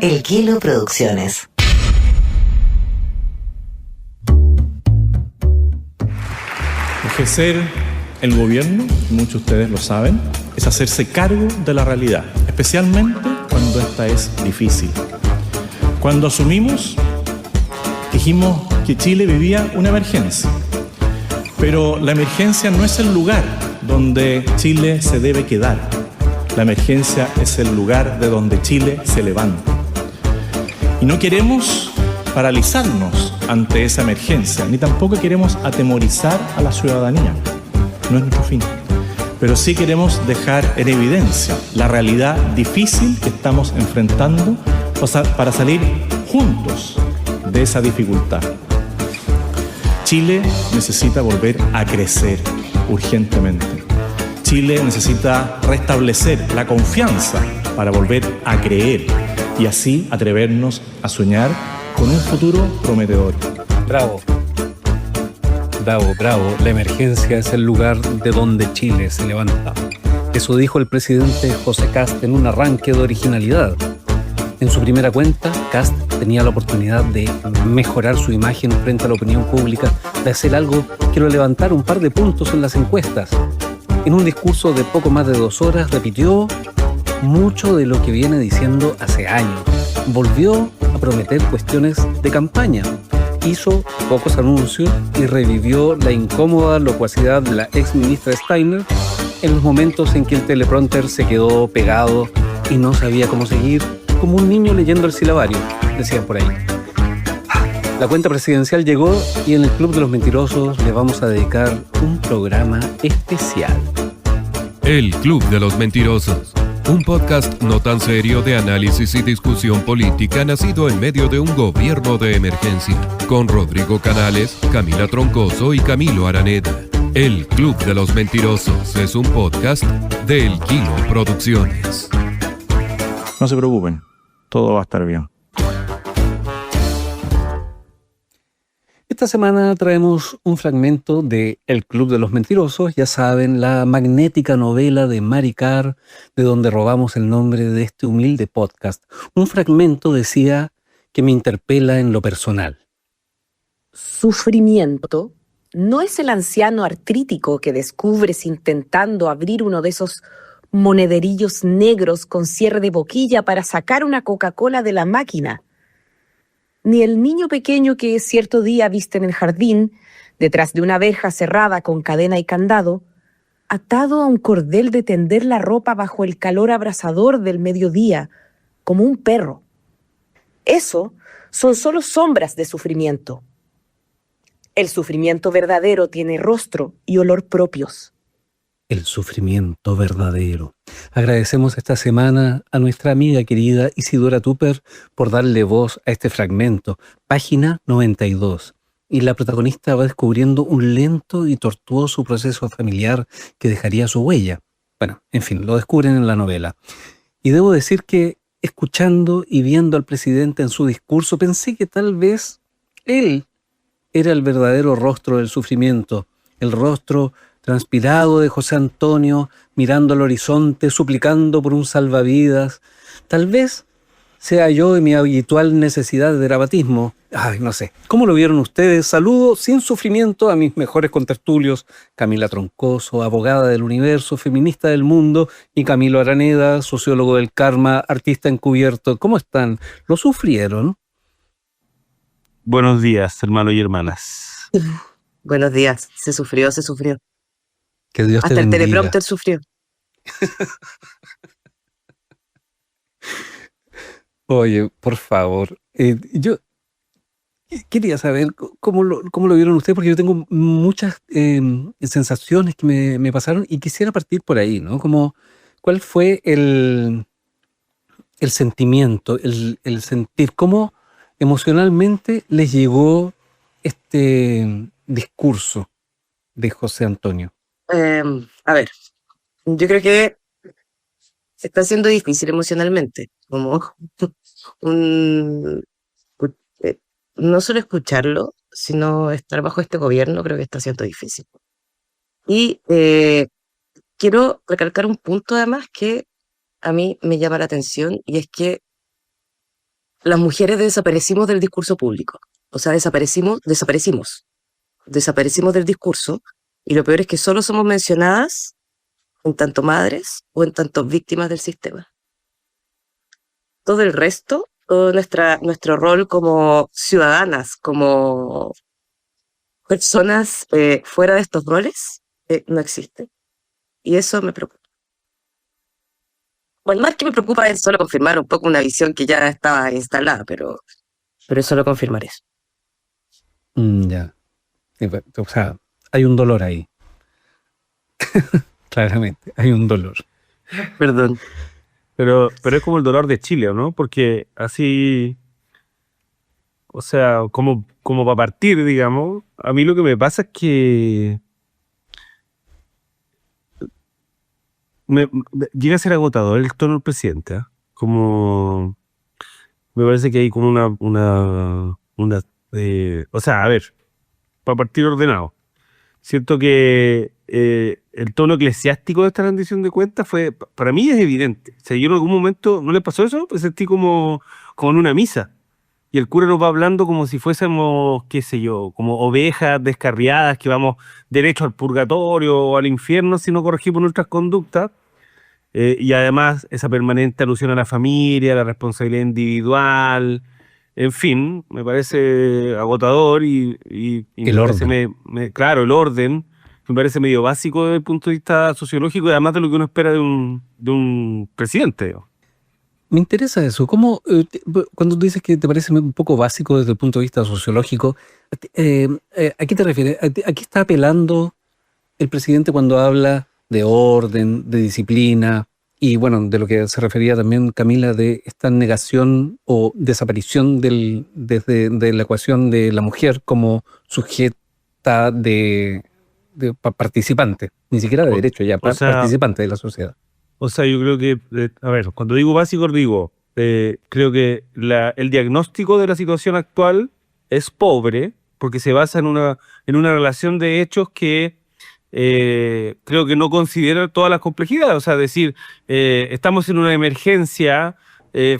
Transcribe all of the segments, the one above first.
El Kilo Producciones. Ejercer el gobierno, muchos de ustedes lo saben, es hacerse cargo de la realidad, especialmente cuando esta es difícil. Cuando asumimos, dijimos que Chile vivía una emergencia, pero la emergencia no es el lugar donde Chile se debe quedar. La emergencia es el lugar de donde Chile se levanta. Y no queremos paralizarnos ante esa emergencia, ni tampoco queremos atemorizar a la ciudadanía. No es nuestro fin. Pero sí queremos dejar en evidencia la realidad difícil que estamos enfrentando para salir juntos de esa dificultad. Chile necesita volver a crecer urgentemente. Chile necesita restablecer la confianza para volver a creer y así atrevernos a soñar con un futuro prometedor. Bravo. Bravo, bravo. La emergencia es el lugar de donde Chile se levanta. Eso dijo el presidente José Kast en un arranque de originalidad. En su primera cuenta, Kast tenía la oportunidad de mejorar su imagen frente a la opinión pública, de hacer algo que lo levantara un par de puntos en las encuestas. En un discurso de poco más de 2 horas repitió mucho de lo que viene diciendo hace años. Volvió a prometer cuestiones de campaña. Hizo pocos anuncios y revivió la incómoda locuacidad de la ex ministra Steiner en los momentos en que el teleprompter se quedó pegado y no sabía cómo seguir, como un niño leyendo el silabario, decían por ahí. La cuenta presidencial llegó y en el Club de los Mentirosos le vamos a dedicar un programa especial. El Club de los Mentirosos, un podcast no tan serio de análisis y discusión política nacido en medio de un gobierno de emergencia, con Rodrigo Canales, Camila Troncoso y Camilo Araneda. El Club de los Mentirosos es un podcast de El Kilo Producciones. No se preocupen, todo va a estar bien. Esta semana traemos un fragmento de El Club de los Mentirosos, ya saben, la magnética novela de Mari Karr, de donde robamos el nombre de este humilde podcast. Un fragmento, decía, que me interpela en lo personal. Sufrimiento no es el anciano artrítico que descubres intentando abrir uno de esos monederillos negros con cierre de boquilla para sacar una Coca-Cola de la máquina. Ni el niño pequeño que cierto día viste en el jardín, detrás de una verja cerrada con cadena y candado, atado a un cordel de tender la ropa bajo el calor abrasador del mediodía, como un perro. Eso son solo sombras de sufrimiento. El sufrimiento verdadero tiene rostro y olor propios. El sufrimiento verdadero. Agradecemos esta semana a nuestra amiga querida Isidora Tupper por darle voz a este fragmento, página 92. Y la protagonista va descubriendo un lento y tortuoso proceso familiar que dejaría su huella. Bueno, en fin, lo descubren en la novela. Y debo decir que, escuchando y viendo al presidente en su discurso, pensé que tal vez él era el verdadero rostro del sufrimiento, el rostro transpirado de José Antonio, mirando al horizonte, suplicando por un salvavidas. Tal vez sea yo en mi habitual necesidad de dramatismo. Ay, no sé. ¿Cómo lo vieron ustedes? Saludo sin sufrimiento a mis mejores contertulios, Camila Troncoso, abogada del universo, feminista del mundo, y Camilo Araneda, sociólogo del karma, artista encubierto. ¿Cómo están? ¿Lo sufrieron? Buenos días, hermanos y hermanas. Buenos días. Se sufrió. Que Dios te Hasta el bendiga. teleprompter sufrió. Oye, por favor, yo quería saber cómo lo vieron ustedes, porque yo tengo muchas sensaciones que me pasaron y quisiera partir por ahí, ¿no? Como, ¿cuál fue el sentimiento, el sentir? ¿Cómo emocionalmente les llegó este discurso de José Antonio? A ver, yo creo que está siendo difícil emocionalmente, como no solo escucharlo, sino estar bajo este gobierno, creo que está siendo difícil. Y quiero recalcar un punto además que a mí me llama la atención, y es que las mujeres desaparecimos del discurso público. O sea, desaparecimos del discurso, y lo peor es que solo somos mencionadas en tanto madres o en tanto víctimas del sistema. Todo el resto, todo nuestro rol como ciudadanas, como personas fuera de estos roles, no existe. Y eso me preocupa. Bueno, más que me preocupa es solo confirmar un poco una visión que ya estaba instalada, pero es solo confirmar eso. Ya. O sea, hay un dolor ahí. Claramente, hay un dolor. Perdón. Pero es como el dolor de Chile, ¿o no? Porque así, o sea, como para partir, digamos, a mí lo que me pasa es que llega a ser agotador el tono del presidente, ¿eh? Como, me parece que hay como o sea, a ver, para partir ordenado. Siento que el tono eclesiástico de esta rendición de cuentas para mí es evidente. O sea, yo en algún momento, ¿no les pasó eso? Pues sentí como en una misa. Y el cura nos va hablando como si fuésemos, qué sé yo, como ovejas descarriadas que vamos derecho al purgatorio o al infierno si no corregimos nuestras conductas. Y además esa permanente alusión a la familia, a la responsabilidad individual. En fin, me parece agotador y El me parece orden. claro, el orden me parece medio básico desde el punto de vista sociológico y además de lo que uno espera de un presidente, digamos. Me interesa eso. ¿Cómo, cuando tú dices que te parece un poco básico desde el punto de vista sociológico, ¿a qué te refieres? ¿A qué está apelando el presidente cuando habla de orden, de disciplina? Y bueno, de lo que se refería también Camila, de esta negación o desaparición de la ecuación de la mujer como sujeta de participante, ni siquiera de derecho, ya O sea, participante de la sociedad. O sea, yo creo que, a ver, cuando digo básico, digo, creo que el diagnóstico de la situación actual es pobre porque se basa en una relación de hechos que creo que no considera todas las complejidades. O sea, decir, estamos en una emergencia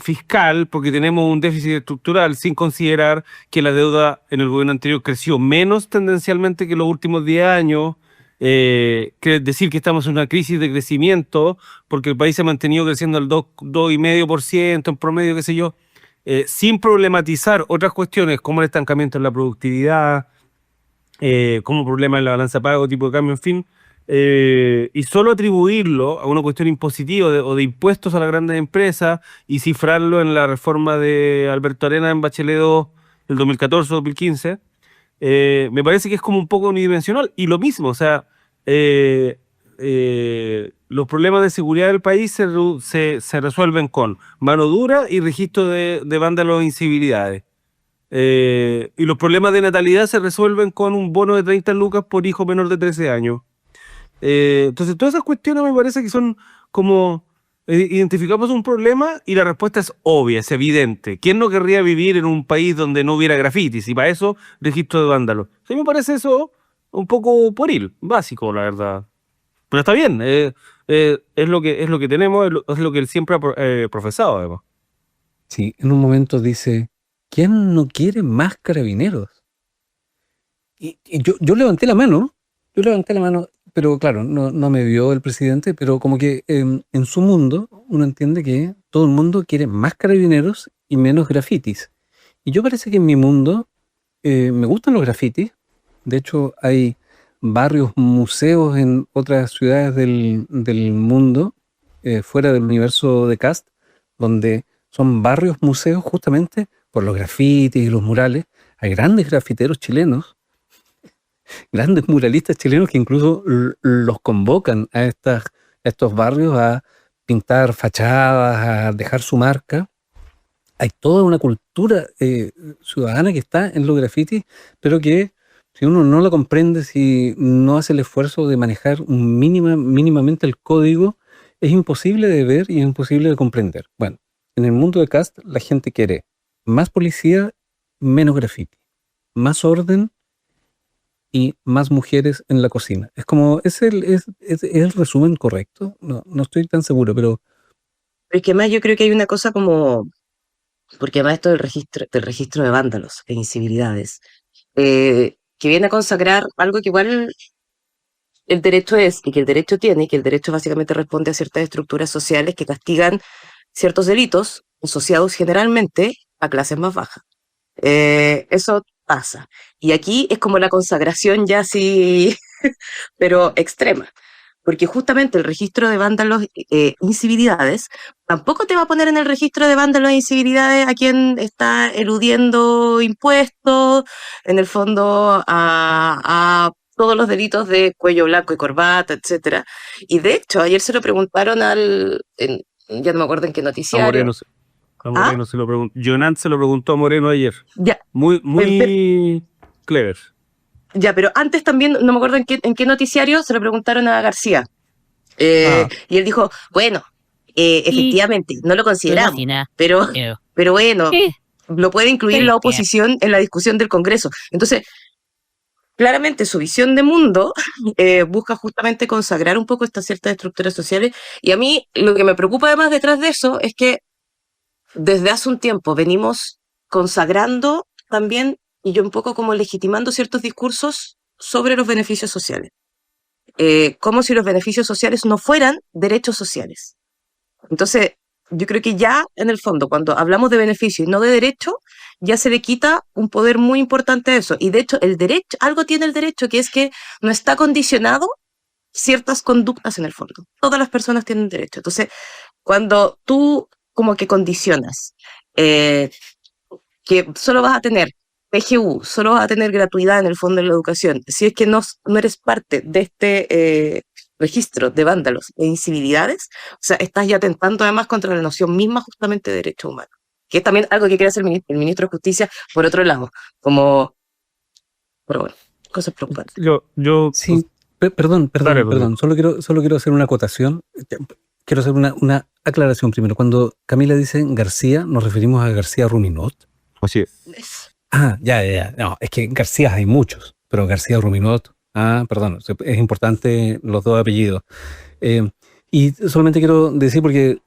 fiscal porque tenemos un déficit estructural sin considerar que la deuda en el gobierno anterior creció menos tendencialmente que los últimos 10 años. Decir que estamos en una crisis de crecimiento porque el país se ha mantenido creciendo al 2,5% en promedio, qué sé yo, sin problematizar otras cuestiones como el estancamiento en la productividad, como problema en la balanza de pago, tipo de cambio, en fin, y solo atribuirlo a una cuestión impositiva o de impuestos a las grandes empresas y cifrarlo en la reforma de Alberto Arena en Bachelet 2 del 2014-2015. Me parece que es como un poco unidimensional. Y lo mismo, o sea, los problemas de seguridad del país se resuelven con mano dura y registro de vándalos e incivilidades. Y los problemas de natalidad se resuelven con un bono de 30 lucas por hijo menor de 13 años. Entonces, todas esas cuestiones me parece que son como... identificamos un problema y la respuesta es obvia, es evidente. ¿Quién no querría vivir en un país donde no hubiera grafitis? Y para eso, registro de vándalos. A mí me parece eso un poco pueril, básico, la verdad. Pero está bien, es lo que tenemos, es lo que él siempre ha profesado, además. Sí, en un momento dice, ¿quién no quiere más carabineros? Y yo levanté la mano, pero claro, no me vio el presidente, pero como que en su mundo uno entiende que todo el mundo quiere más carabineros y menos grafitis. Y yo parece que en mi mundo me gustan los grafitis. De hecho, hay barrios, museos en otras ciudades del mundo, fuera del universo de Cast, donde son barrios, museos justamente por los grafitis y los murales. Hay grandes grafiteros chilenos, grandes muralistas chilenos que incluso los convocan a estos barrios a pintar fachadas, a dejar su marca. Hay toda una cultura ciudadana que está en los grafitis, pero que si uno no la comprende, si no hace el esfuerzo de manejar mínimamente el código, es imposible de ver y es imposible de comprender. Bueno, en el mundo de Cast la gente quiere más policía, menos grafiti, más orden y más mujeres en la cocina. Es como, es el resumen correcto. No estoy tan seguro, pero... Es que más yo creo que hay una cosa como porque además esto del registro de vándalos e incivilidades, que viene a consagrar algo que igual el derecho es, y que el derecho tiene, y que el derecho básicamente responde a ciertas estructuras sociales que castigan ciertos delitos asociados generalmente a clases más bajas. Eso pasa. Y aquí es como la consagración ya así, pero extrema. Porque justamente el registro de vándalos e incivilidades tampoco te va a poner en el registro de vándalos e incivilidades a quien está eludiendo impuestos, en el fondo a todos los delitos de cuello blanco y corbata, etcétera. Y de hecho, ayer se lo preguntaron ya no me acuerdo en qué A noticiario. Moreno se lo preguntó. Jonant se lo preguntó a Moreno ayer. Ya, Muy clever. ya, pero antes también, no me acuerdo en qué noticiario, se lo preguntaron a García. Y él dijo, bueno, efectivamente, no lo consideramos, pero bueno, lo puede incluir la oposición en la discusión del Congreso. Entonces, claramente su visión de mundo busca justamente consagrar un poco estas ciertas estructuras sociales. Y a mí lo que me preocupa además detrás de eso es que desde hace un tiempo venimos consagrando también, y yo un poco como legitimando ciertos discursos sobre los beneficios sociales. Como si los beneficios sociales no fueran derechos sociales. Entonces, yo creo que ya en el fondo, cuando hablamos de beneficio y no de derecho, ya se le quita un poder muy importante a eso. Y de hecho, el derecho, algo tiene el derecho, que es que no está condicionado ciertas conductas en el fondo. Todas las personas tienen derecho. Entonces, cuando tú como que condicionas que solo vas a tener PGU, solo vas a tener gratuidad en el fondo de la educación, si es que no eres parte de este registro de vándalos e incivilidades, o sea, estás ya atentando además contra la noción misma justamente de derecho humano, que es también algo que quiere hacer el ministro de Justicia por otro lado, pero bueno, cosas preocupantes. Sí, perdón, solo quiero hacer una acotación, quiero hacer una aclaración primero. Cuando Camila dice García, ¿nos referimos a García Ruminot? Así es. Ya. No, es que García hay muchos, pero García Ruminot, perdón, es importante los dos apellidos. Y solamente quiero decir, porque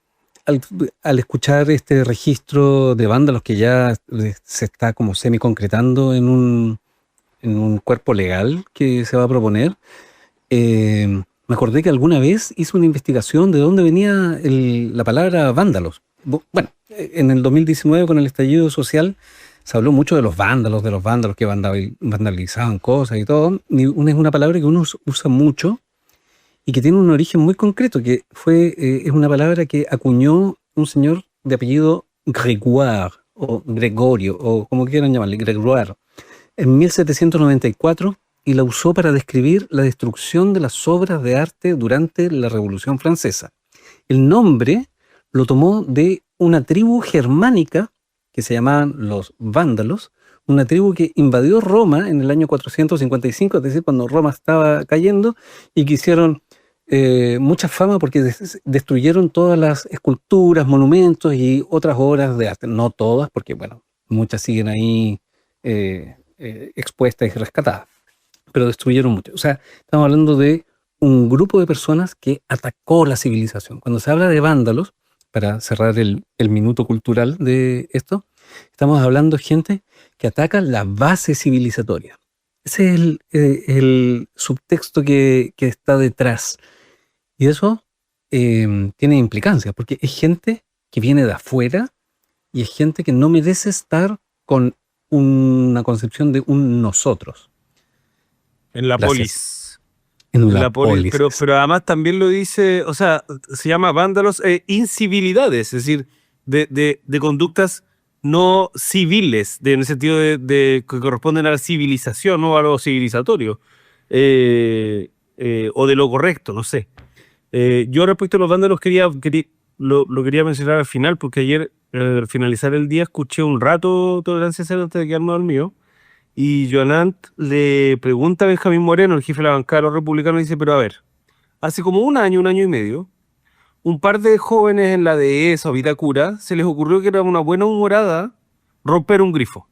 al escuchar este registro de vándalos que ya se está como semi-concretando en un cuerpo legal que se va a proponer, me acordé que alguna vez hice una investigación de dónde venía la palabra vándalos. Bueno, en el 2019 con el estallido social se habló mucho de los vándalos que vandalizaban cosas y todo. Y es una palabra que uno usa mucho y que tiene un origen muy concreto, que es una palabra que acuñó un señor de apellido Grégoire, o Gregorio, o como quieran llamarle, Grégoire, en 1794, y la usó para describir la destrucción de las obras de arte durante la Revolución Francesa. El nombre lo tomó de una tribu germánica que se llamaban los vándalos, una tribu que invadió Roma en el año 455, es decir, cuando Roma estaba cayendo, y que hicieron mucha fama porque destruyeron todas las esculturas, monumentos y otras obras de arte. No todas, porque bueno, muchas siguen ahí expuestas y rescatadas, pero destruyeron mucho. O sea, estamos hablando de un grupo de personas que atacó la civilización. Cuando se habla de vándalos, para cerrar el minuto cultural de esto, estamos hablando de gente que ataca la base civilizatoria. Ese es el subtexto que está detrás. Y eso tiene implicancias, porque es gente que viene de afuera y es gente que no merece estar con una concepción de un nosotros. En la Gracias. polis. En la polis. Pero además también lo dice, o sea, se llama vándalos e incivilidades, es decir, de conductas no civiles, en el sentido de que corresponden a la civilización, no a lo civilizatorio, o de lo correcto, no sé. Yo respecto a los vándalos lo quería mencionar al final, porque ayer, al finalizar el día, escuché un rato Tolerancia Cero antes de quedarme dormido, y Jonant le pregunta a Benjamín Moreno, el jefe de la bancada de los republicanos, y dice, pero a ver, hace como un año y medio, un par de jóvenes en la dehesa o Vitacura se les ocurrió que era una buena humorada romper un grifo.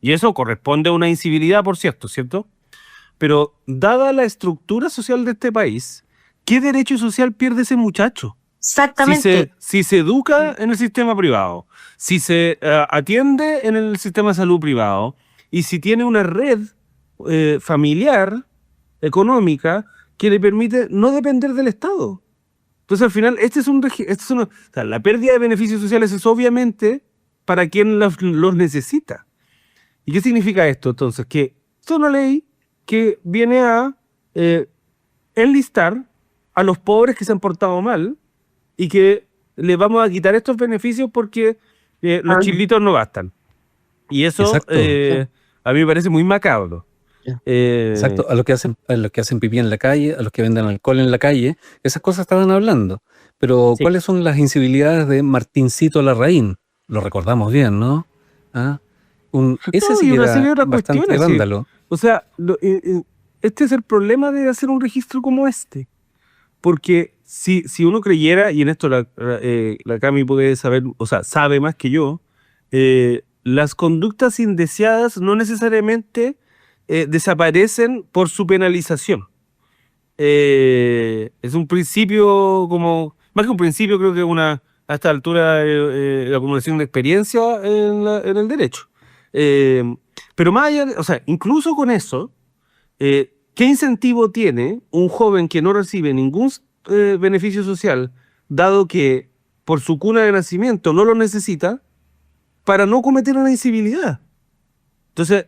Y eso corresponde a una incivilidad, por cierto, ¿cierto? Pero dada la estructura social de este país, ¿qué derecho social pierde ese muchacho? Exactamente. Si se educa en el sistema privado, si se atiende en el sistema de salud privado y si tiene una red familiar, económica, que le permite no depender del Estado. Entonces, al final, o sea, la pérdida de beneficios sociales es obviamente para quien los necesita. ¿Y qué significa esto? Entonces, que es una ley que viene a enlistar a los pobres que se han portado mal y que les vamos a quitar estos beneficios porque los chilitos no bastan. Y eso a mí me parece muy macabro. Exacto, a los que hacen pipí en la calle, a los que venden alcohol en la calle, esas cosas estaban hablando. Pero Sí. ¿cuáles son las incivilidades de Martincito Larraín? Lo recordamos bien, ¿no? Ese No, sí y que una serie de era otras bastante cuestiones, sí. vándalo. O sea, este es el problema de hacer un registro como este. Porque si uno creyera, y en esto la Cami puede saber, o sea, sabe más que yo, las conductas indeseadas no necesariamente desaparecen por su penalización. Es un principio como, más que un principio, creo que a esta altura la acumulación de experiencia en el derecho. Pero más allá, o sea, incluso con eso, ¿qué incentivo tiene un joven que no recibe ningún beneficio social, dado que por su cuna de nacimiento no lo necesita, para no cometer una incivilidad? Entonces,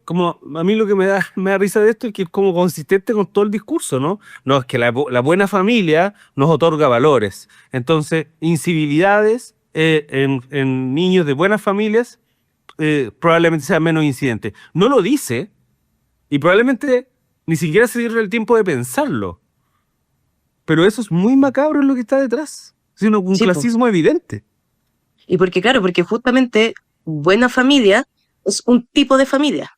como a mí lo que me da risa de esto es que es como consistente con todo el discurso, ¿no? No, es que la buena familia nos otorga valores. Entonces, incivilidades en niños de buenas familias probablemente sean menos incidentes. No lo dice y probablemente ni siquiera se dio el tiempo de pensarlo. Pero eso es muy macabro en lo que está detrás. Es un Sí, po. clasismo evidente. Y porque justamente buena familia es un tipo de familia.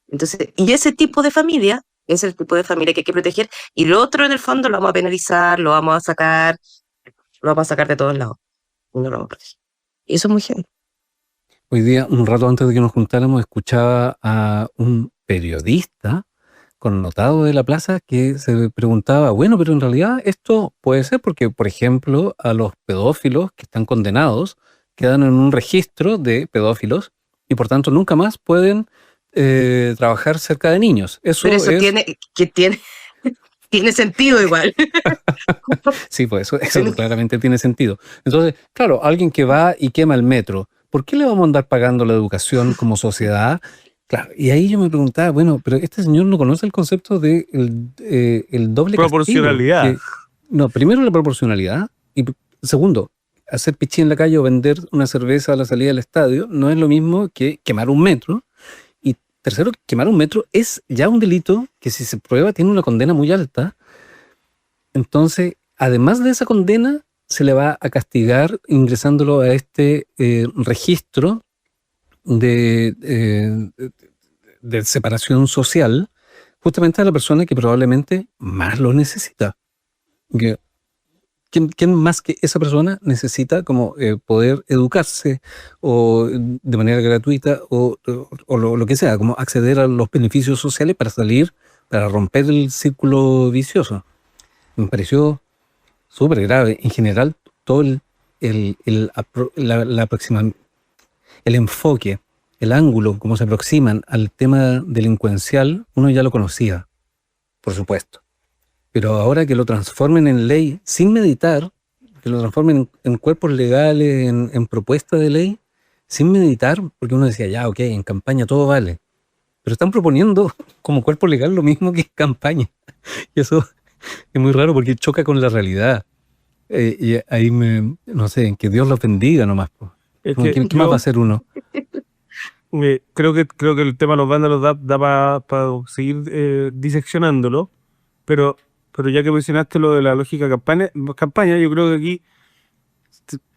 Entonces, y ese tipo de familia es el tipo de familia que hay que proteger, y lo otro en el fondo lo vamos a penalizar, lo vamos a sacar de todos lados. Y no lo vamos a proteger. Y eso es muy heavy. Hoy día, un rato antes de que nos juntáramos, escuchaba a un periodista connotado de la plaza que se preguntaba, bueno, pero en realidad esto puede ser porque, por ejemplo, a los pedófilos que están condenados quedan en un registro de pedófilos y por tanto nunca más pueden trabajar cerca de niños. Eso Pero eso es... tiene sentido igual. Sí, pues eso claramente tiene sentido. Entonces, claro, alguien que va y quema el metro, ¿por qué le vamos a andar pagando la educación como sociedad? Claro, y ahí yo me preguntaba, bueno, pero este señor no conoce el concepto de el doble Proporcionalidad. castigo. No, primero la proporcionalidad y segundo, hacer pichí en la calle o vender una cerveza a la salida del estadio no es lo mismo que quemar un metro. Y tercero, quemar un metro es ya un delito que si se prueba tiene una condena muy alta. Entonces, además de esa condena, se le va a castigar ingresándolo a este registro de separación social, justamente a la persona que probablemente más lo necesita. ¿Quién más que esa persona necesita como poder educarse o de manera gratuita o lo que sea, como acceder a los beneficios sociales para salir, para romper el círculo vicioso? Me pareció súper grave. En general, todo el enfoque, el ángulo, cómo se aproximan al tema delincuencial, uno ya lo conocía, por supuesto. Pero ahora que lo transformen en ley sin meditar, que lo transformen en cuerpos legales, en propuesta de ley, sin meditar, porque uno decía, ya, ok, en campaña todo vale. Pero están proponiendo como cuerpo legal lo mismo que en campaña. Y eso es muy raro porque choca con la realidad. Y ahí no sé, que Dios los bendiga nomás. Es ¿Qué que más va a hacer uno? creo que el tema de los vándalos da para seguir diseccionándolo, pero ya que mencionaste lo de la lógica campaña, yo creo que aquí,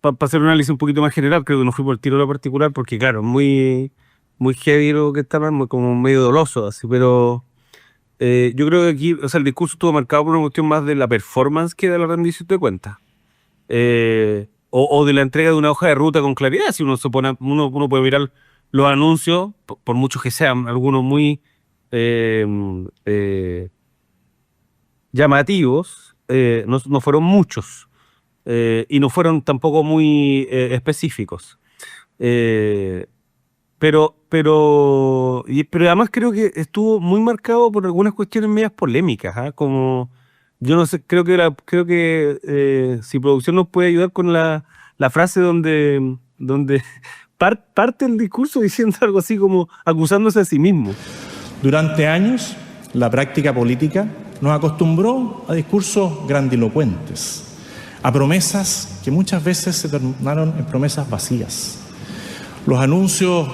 para hacer un análisis un poquito más general, creo que no fui por el tiro de lo particular, porque claro, muy, muy heavy lo que está, como medio doloso, así, pero yo creo que aquí, o sea, el discurso estuvo marcado por una cuestión más de la performance que de la rendición de cuentas. O de la entrega de una hoja de ruta con claridad. Si uno uno puede mirar los anuncios, por muchos que sean, algunos muy llamativos, no fueron muchos. y no fueron tampoco muy específicos. Pero además creo que estuvo muy marcado por algunas cuestiones medias polémicas, ¿ah? Como, yo no sé, creo que si producción nos puede ayudar con la frase donde parte el discurso diciendo algo así como acusándose a sí mismo. Durante años, la práctica política nos acostumbró a discursos grandilocuentes, a promesas que muchas veces se tornaron en promesas vacías. Los anuncios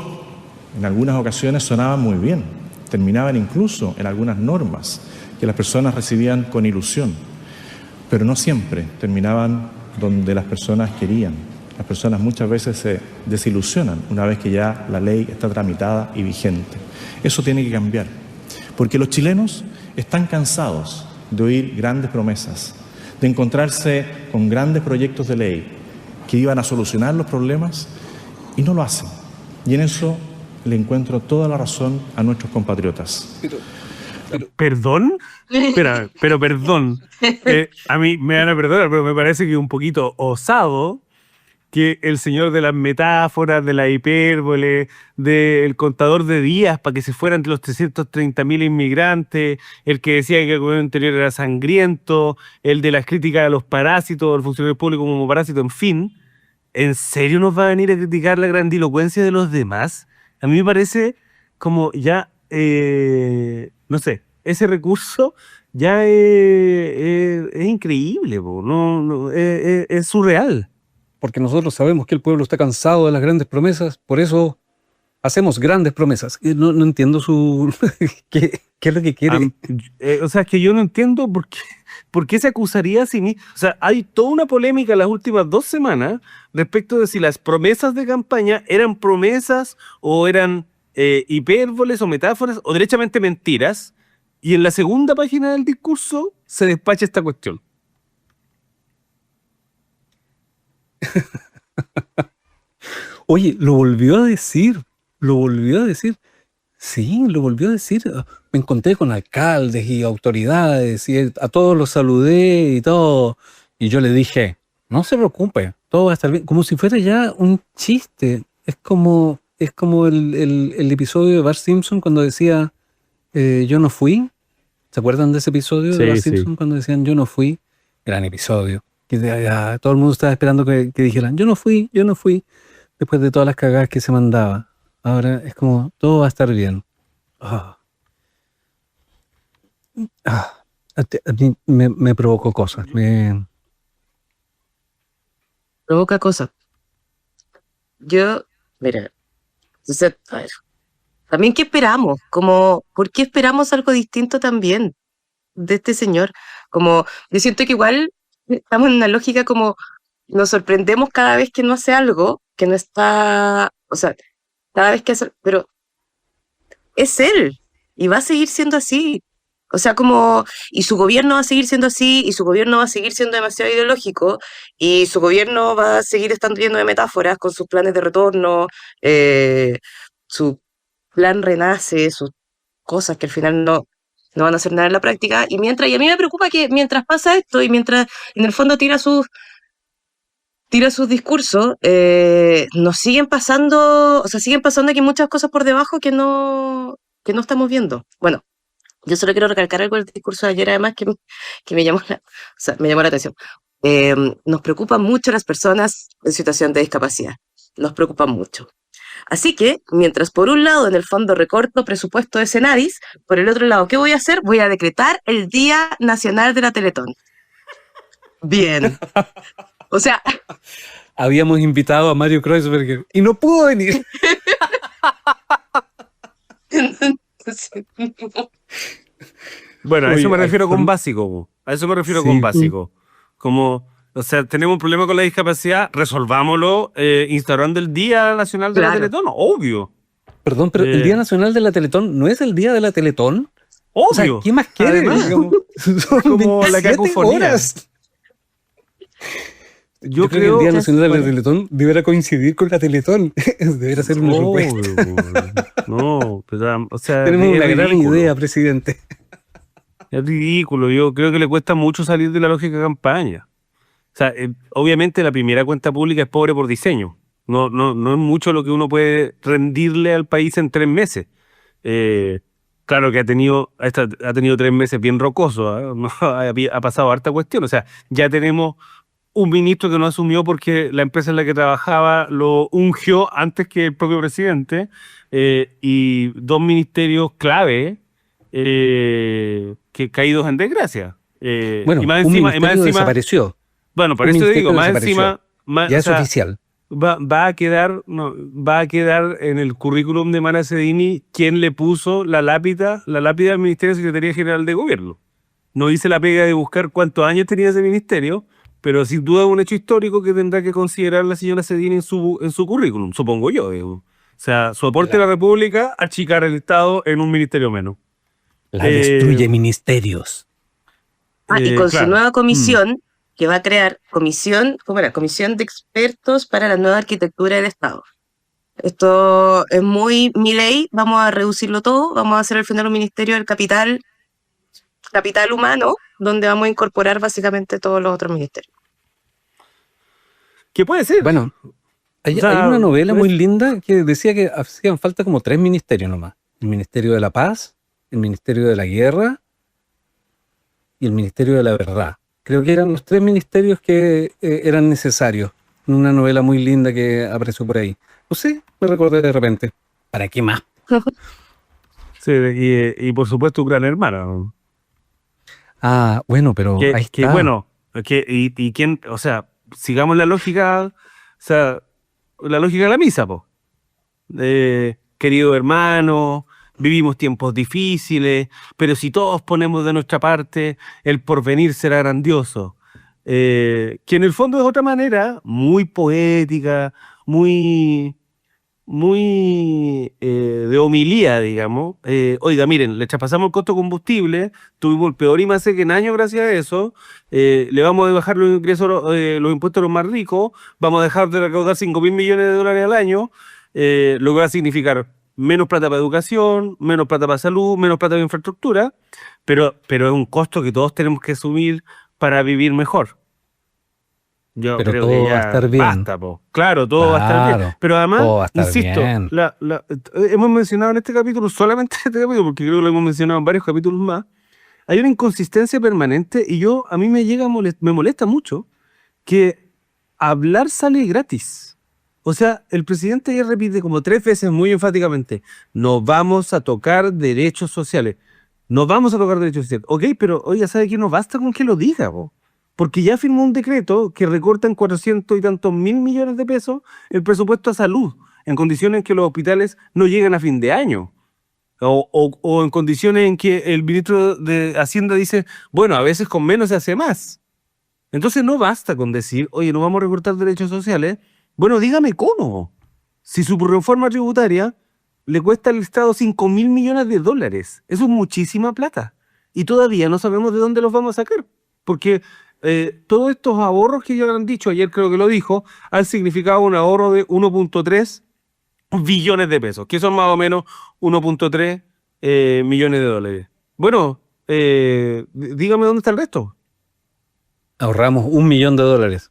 en algunas ocasiones sonaban muy bien, terminaban incluso en algunas normas que las personas recibían con ilusión, pero no siempre terminaban donde las personas querían. Las personas muchas veces se desilusionan una vez que ya la ley está tramitada y vigente. Eso tiene que cambiar, porque los chilenos están cansados de oír grandes promesas, de encontrarse con grandes proyectos de ley que iban a solucionar los problemas y no lo hacen. Y en eso le encuentro toda la razón a nuestros compatriotas. ¿Perdón? Espera, pero perdón. A mí me van a perdonar, pero me parece que es un poquito osado que el señor de las metáforas, de la hipérbole, del contador de días para que se fueran de los 330.000 inmigrantes, el que decía que el gobierno anterior era sangriento, el de las críticas a los parásitos, al funcionario público como parásito, en fin. ¿En serio nos va a venir a criticar la grandilocuencia de los demás? A mí me parece como ya, no sé, ese recurso ya es increíble, po. No, es surreal. Porque nosotros sabemos que el pueblo está cansado de las grandes promesas, por eso hacemos grandes promesas. No entiendo ¿qué es lo que quiere? O sea, es que yo no entiendo por qué se acusaría a sí mismo. O sea, hay toda una polémica las últimas 2 semanas respecto de si las promesas de campaña eran promesas o eran hipérboles o metáforas o derechamente mentiras. Y en la segunda página del discurso se despacha esta cuestión. Oye, lo volvió a decir. Sí, lo volvió a decir. Me encontré con alcaldes y autoridades y a todos los saludé y todo. Y yo le dije, no se preocupe, todo va a estar bien. Como si fuera ya un chiste. Es como el episodio de Bart Simpson cuando decía, yo no fui. ¿Se acuerdan de ese episodio de Bart Simpson cuando decían, yo no fui? Gran episodio. Que todo el mundo estaba esperando que dijeran, yo no fui. Después de todas las cagadas que se mandaba. Ahora es como, todo va a estar bien. A mí me provocó cosas. Provoca cosas. Mira, entonces, a ver, también ¿qué esperamos? Como, ¿por qué esperamos algo distinto también de este señor? Como, yo siento que igual estamos en una lógica como, nos sorprendemos cada vez que no hace algo, que no está, o sea, cada vez que hace, pero es él, y va a seguir siendo así. O sea, como, y su gobierno va a seguir siendo así, y su gobierno va a seguir siendo demasiado ideológico, y su gobierno va a seguir estando lleno de metáforas con sus planes de retorno, su plan renace, sus cosas que al final no van a hacer nada en la práctica. Y a mí me preocupa que mientras pasa esto, y mientras en el fondo tira sus discursos, nos siguen pasando aquí muchas cosas por debajo que no estamos viendo. Bueno, yo solo quiero recalcar algo del discurso de ayer, además, que me llamó la atención. Nos preocupan mucho las personas en situación de discapacidad. Nos preocupan mucho. Así que, mientras por un lado, en el fondo, recorto presupuesto de Senadis, por el otro lado, ¿qué voy a hacer? Voy a decretar el Día Nacional de la Teletón. Bien. O sea... Habíamos invitado a Mario Kreuzberger y no pudo venir. Bueno, a Oye, eso me refiero con básico. A eso me refiero con básico. Como, o sea, tenemos un problema con la discapacidad, resolvámoslo instaurando el Día Nacional de la Teletón, obvio. Perdón, pero el Día Nacional de la Teletón no es el Día de la Teletón. Obvio. O sea, ¿qué más quieres? Son como la 27 cacofonía. horas. Yo creo que el Día Nacional de la Teletón deberá coincidir con la Teletón. Deberá ser una propuesta. No, pero, o sea, tenemos una ridículo. gran idea, presidente. Es ridículo. Yo creo que le cuesta mucho salir de la lógica de campaña. O sea, obviamente la primera cuenta pública es pobre por diseño. No es mucho lo que uno puede rendirle al país en 3 meses. Claro que ha tenido 3 meses bien rocosos, ¿eh? No, ha pasado harta cuestión. O sea, ya tenemos un ministro que no asumió porque la empresa en la que trabajaba lo ungió antes que el propio presidente, y 2 ministerios clave que caídos en desgracia. Bueno, y más un encima, ministerio desapareció. bueno, por Un eso te ministerio digo, más desapareció. encima, Ya o es sea, oficial. va a quedar en el currículum de Mara Cedini quien le puso la lápida del Ministerio de Secretaría General de Gobierno. No hice la pega de buscar cuántos años tenía ese ministerio, pero sin duda es un hecho histórico que tendrá que considerar la señora Cedini en su currículum, supongo yo. Digo. O sea, su aporte a la República, achicar el Estado en un ministerio menos. La destruye ministerios. Y con su claro. nueva comisión, que va a crear comisión de expertos para la nueva arquitectura del Estado. Esto es muy Milei, vamos a reducirlo todo, vamos a hacer al final un ministerio del capital humano, donde vamos a incorporar básicamente todos los otros ministerios. ¿Qué puede ser? Bueno, hay O sea, una novela pues- muy linda que decía que hacían falta como 3 ministerios nomás. El Ministerio de la Paz, el Ministerio de la Guerra y el Ministerio de la Verdad. Creo que eran los 3 ministerios que eran necesarios. Una novela muy linda que apareció por ahí. No sé, me recordé de repente. ¿Para qué más? Sí, y por supuesto, Gran Hermano. Ah, bueno, pero ahí Que está. bueno, y quién, o sea, sigamos la lógica, o sea, la lógica de la misa, po. Querido hermano, vivimos tiempos difíciles, pero si todos ponemos de nuestra parte, el porvenir será grandioso. Que en el fondo es otra manera, muy poética, muy de homilía, digamos. Oiga, miren, le traspasamos el costo de combustible, tuvimos el peor IMASEC en años gracias a eso, le vamos a bajar los ingresos, los impuestos a los más ricos, vamos a dejar de recaudar 5.000 millones de dólares al año, lo que va a significar menos plata para educación, menos plata para salud, menos plata para infraestructura, pero es un costo que todos tenemos que asumir para vivir mejor. Yo Pero creo todo que va a ya estar bien. basta, po. Claro, todo va a estar bien. Claro, Pero además, todo va a estar insisto, bien. hemos mencionado en este capítulo, solamente en este capítulo, porque creo que lo hemos mencionado en varios capítulos más, hay una inconsistencia permanente y a mí me molesta mucho que hablar sale gratis. O sea, el presidente ya repite como 3 veces muy enfáticamente, no vamos a tocar derechos sociales. No vamos a tocar derechos sociales. Ok, pero oiga, ¿sabe qué? No basta con que lo diga, po. Porque ya firmó un decreto que recorta en 400 y tantos mil millones de pesos el presupuesto a salud, en condiciones en que los hospitales no llegan a fin de año. O en condiciones en que el ministro de Hacienda dice, bueno, a veces con menos se hace más. Entonces no basta con decir, oye, no vamos a recortar derechos sociales. Bueno, dígame cómo. Si su reforma tributaria le cuesta al Estado 5.000 millones de dólares, eso es muchísima plata. Y todavía no sabemos de dónde los vamos a sacar. Porque todos estos ahorros que ya han dicho, ayer creo que lo dijo, han significado un ahorro de 1.3 billones de pesos, que son más o menos 1.3 millones de dólares. Bueno, dígame dónde está el resto. Ahorramos $1.000.000.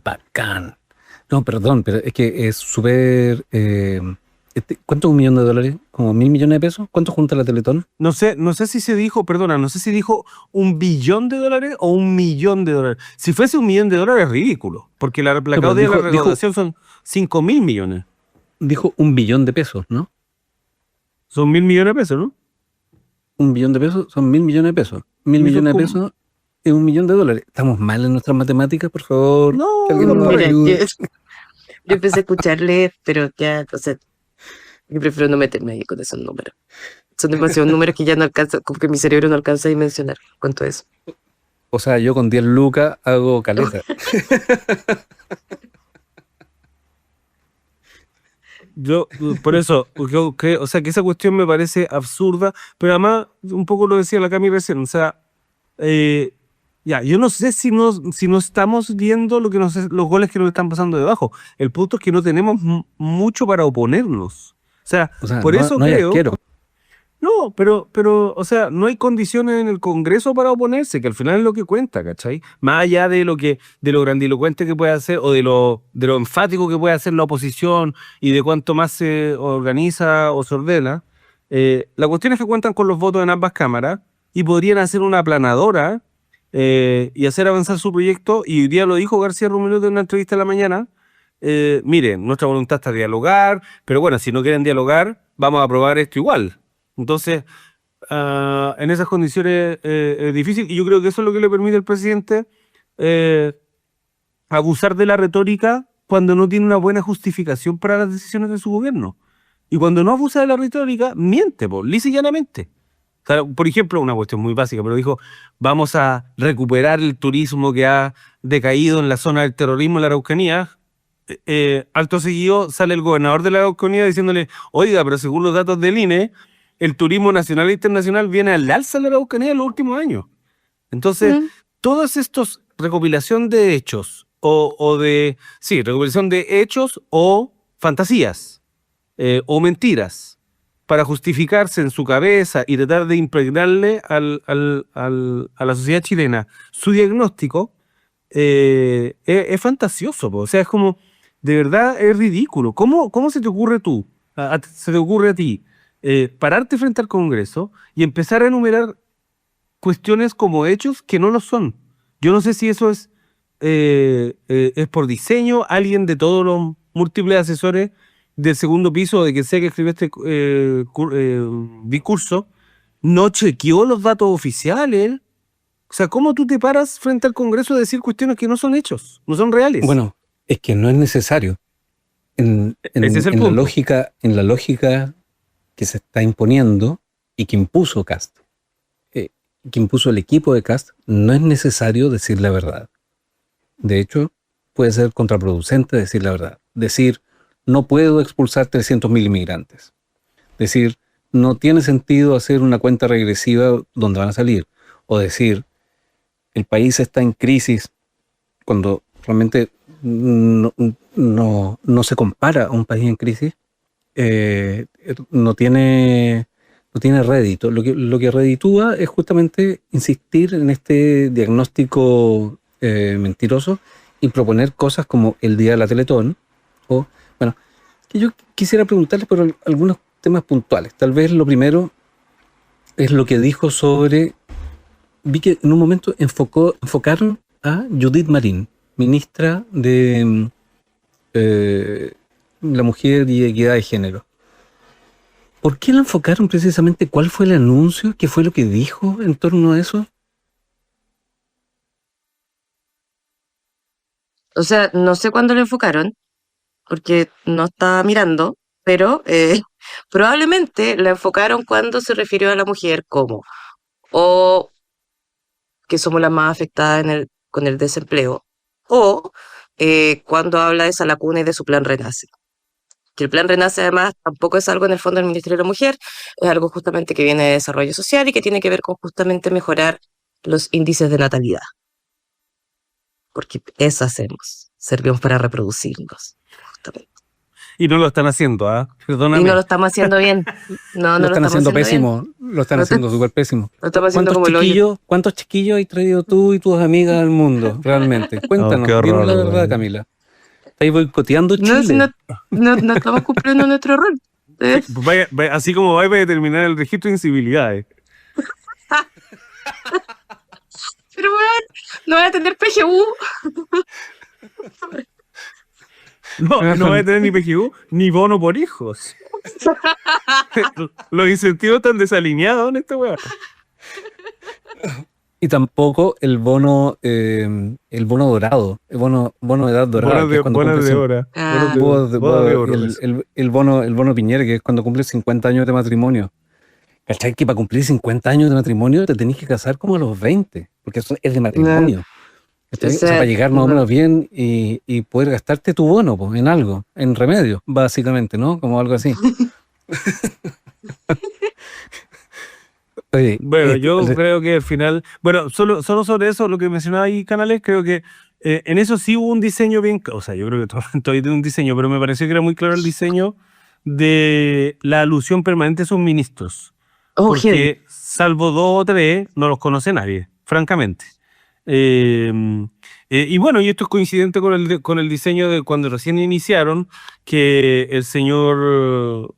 Bacán. No, perdón, pero es que es súper... ¿cuánto es $1.000.000? ¿Como 1.000 millones de pesos? ¿Cuánto junta la Teletón? No sé si se dijo, perdona, no sé si dijo $1 billón o $1 millón. Si fuese $1 millón es ridículo, porque la pero de la dijo- recaudación son 5.000 millones. Dijo $1 billón, ¿no? Son 1.000 millones de pesos, ¿no? $1 billón son 1.000 millones de pesos. 1.000 ¿Y eso millones de cómo? pesos es $1 millón. ¿Estamos mal en nuestras matemáticas, por favor? No, Que alguien nos Mira, ayude. yo empecé a escucharle, pero ya, o sea, yo prefiero no meterme ahí con esos números. Son demasiados números que ya no alcanza, como que mi cerebro no alcanza a dimensionar cuánto es. O sea, yo con 10 lucas hago caleta. Yo, por eso, o sea, que esa cuestión me parece absurda, pero además, un poco lo decía la Cami recién, o sea, yo no sé si no estamos viendo los goles que nos están pasando debajo. El punto es que no tenemos mucho para oponernos. O sea, O sea, por no, eso no hay creo... arquero. No, pero, o sea, no hay condiciones en el Congreso para oponerse, que al final es lo que cuenta, ¿cachai? Más allá de lo grandilocuente que puede hacer, o de lo enfático que puede hacer la oposición, y de cuánto más se organiza o se ordena, la cuestión es que cuentan con los votos en ambas cámaras, y podrían hacer una aplanadora, y hacer avanzar su proyecto, y hoy día lo dijo García Ruminot en una entrevista en la mañana. Miren, nuestra voluntad está dialogar, pero bueno, si no quieren dialogar, vamos a aprobar esto igual. Entonces, en esas condiciones es difícil, y yo creo que eso es lo que le permite al presidente abusar de la retórica cuando no tiene una buena justificación para las decisiones de su gobierno. Y cuando no abusa de la retórica, miente, lisa y llanamente. O sea, por ejemplo, una cuestión muy básica, pero dijo, vamos a recuperar el turismo que ha decaído en la zona del terrorismo en la Araucanía. Alto seguido sale el gobernador de la Araucanía diciéndole, oiga, pero según los datos del INE, el turismo nacional e internacional viene al alza en la Araucanía en los últimos años. Entonces, todos estos recopilación de hechos recopilación de hechos o fantasías o mentiras para justificarse en su cabeza y tratar de impregnarle a la sociedad chilena su diagnóstico, es fantasioso, o sea, es como, de verdad es ridículo. ¿Cómo se te ocurre a ti pararte frente al Congreso y empezar a enumerar cuestiones como hechos que no lo son? Yo no sé si eso es por diseño, alguien de todos los múltiples asesores del segundo piso, de que sea que escribió este discurso, no chequeó los datos oficiales. O sea, ¿cómo tú te paras frente al Congreso a decir cuestiones que no son hechos, no son reales? Bueno, es que no es necesario. En la lógica que se está imponiendo y que impuso Kast, que impuso el equipo de Kast, no es necesario decir la verdad. De hecho, puede ser contraproducente decir la verdad. Decir, no puedo expulsar 300.000 inmigrantes. Decir, no tiene sentido hacer una cuenta regresiva donde van a salir. O decir, el país está en crisis, cuando realmente no se compara a un país en crisis, no tiene rédito. Lo que reditúa es justamente insistir en este diagnóstico mentiroso y proponer cosas como el Día de la Teletón, o, bueno, que yo quisiera preguntarles por algunos temas puntuales. Tal vez lo primero es lo que dijo sobre... Vi que en un momento enfocaron a Judith Marín, ministra de la Mujer y Equidad de Género. ¿Por qué la enfocaron precisamente? ¿Cuál fue el anuncio? ¿Qué fue lo que dijo en torno a eso? O sea, no sé cuándo lo enfocaron, porque no estaba mirando, pero probablemente la enfocaron cuando se refirió a la mujer como o que somos las más afectadas con el desempleo, o cuando habla de Salacuna y de su plan Renace. Que el plan Renace además tampoco es algo en el fondo del Ministerio de la Mujer, es algo justamente que viene de desarrollo social y que tiene que ver con justamente mejorar los índices de natalidad. Porque eso hacemos, servimos para reproducirnos, justamente. Y no lo están haciendo, perdóname. Y no lo estamos haciendo bien. No lo están haciendo pésimo. Bien. Lo están haciendo súper pésimo. Lo estamos haciendo como el hoyo. ¿Cuántos chiquillos has traído tú y tus amigas al mundo, realmente? Cuéntanos, dinos la verdad, Camila. ¿Estáis boicoteando Chile? No estamos cumpliendo nuestro rol. Vaya, así como va a determinar el registro de incivilidades. Pero weón, no voy a tener PGU. No va a tener ni PGU ni bono por hijos. Los incentivos están desalineados en esta weá. Y tampoco el bono dorado, el bono de edad dorada. Bonos de hora. El bono Piñera, que es cuando cumples 50 años de matrimonio. ¿Cachai? Que para cumplir 50 años de matrimonio te tenés que casar como a los 20, porque eso es de matrimonio. O sea, para llegar más o menos bien y poder gastarte tu bono pues, en algo, en remedio, básicamente, ¿no? Como algo así. Oye, bueno, yo creo que al final... Bueno, solo sobre eso, lo que mencionaba ahí, Canales, creo que en eso sí hubo un diseño bien... O sea, yo creo que todavía tiene un diseño, pero me pareció que era muy claro el diseño de la alusión permanente a sus ministros. Oh, heavy. porque salvo 2 o 3 no los conoce nadie, francamente. Y bueno, y esto es coincidente con el diseño de cuando recién iniciaron, que el señor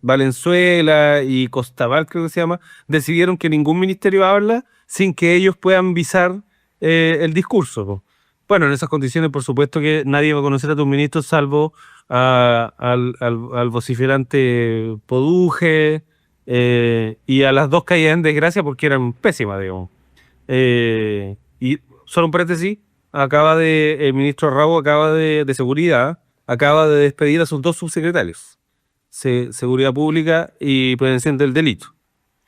Valenzuela y Costaval, creo que se llama, decidieron que ningún ministerio habla sin que ellos puedan visar el discurso, po. Bueno, en esas condiciones, por supuesto que nadie va a conocer a tus ministros salvo al vociferante Poduje y a las 2 caídas en desgracia porque eran pésimas, digamos. Y solo un paréntesis, el ministro Rabo de Seguridad acaba de despedir a sus 2 subsecretarios, Seguridad Pública y Prevención del Delito.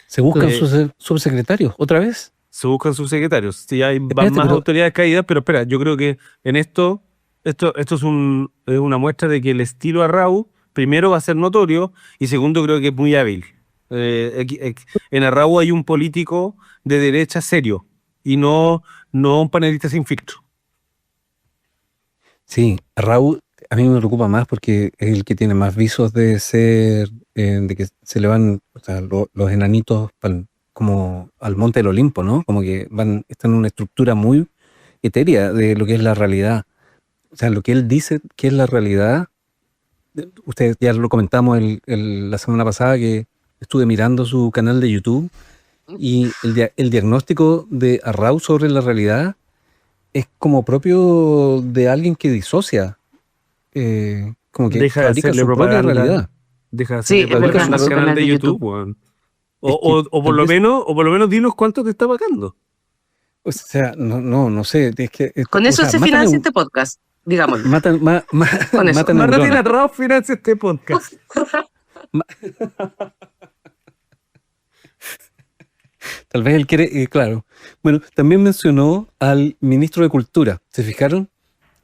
¿Se buscan Eh, sus subsecretarios otra vez? Se buscan subsecretarios. Sí, hay Espérate, más pero- autoridades caídas, pero espera, yo creo que en esto es una muestra de que el estilo Arrau, primero, va a ser notorio y segundo, creo que es muy hábil. En Arrau hay un político de derecha serio y no un panelista sin filtro. Sí, Raúl a mí me preocupa más porque es el que tiene más visos de ser, de que se le van, o sea, los enanitos como al monte del Olimpo, ¿no? Como que están en una estructura muy etérea de lo que es la realidad. O sea, lo que él dice que es la realidad, ustedes ya lo comentamos la semana pasada que estuve mirando su canal de YouTube y el diagnóstico de Arrau sobre la realidad es como propio de alguien que disocia, como que Deja de fabrica hacerle su propia propaganda. realidad. Deja de Sí, hacerle es propaganda verdad, al su canal de YouTube, weón. O por lo menos dinos cuánto te está pagando. O sea, no sé, es que... Con o eso sea, se financia este podcast, digámoslo. Matan, Con eso. matan Martín neuronas. Arrao financia este podcast. Tal vez él quiere, claro. Bueno, también mencionó al ministro de Cultura. ¿Se fijaron?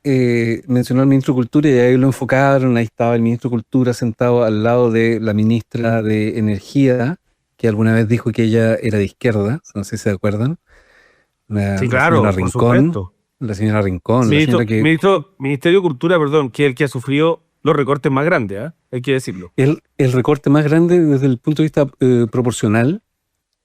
Mencionó al ministro de Cultura y ahí lo enfocaron. Ahí estaba el ministro de Cultura sentado al lado de la ministra de Energía, que alguna vez dijo que ella era de izquierda. No sé si se acuerdan. Sí, La claro, señora por Rincón. supuesto. La señora Rincón, la señora que Ministerio de Cultura, perdón, que es el que ha sufrido los recortes más grandes, ¿ah? Hay que decirlo. el recorte más grande desde el punto de vista proporcional,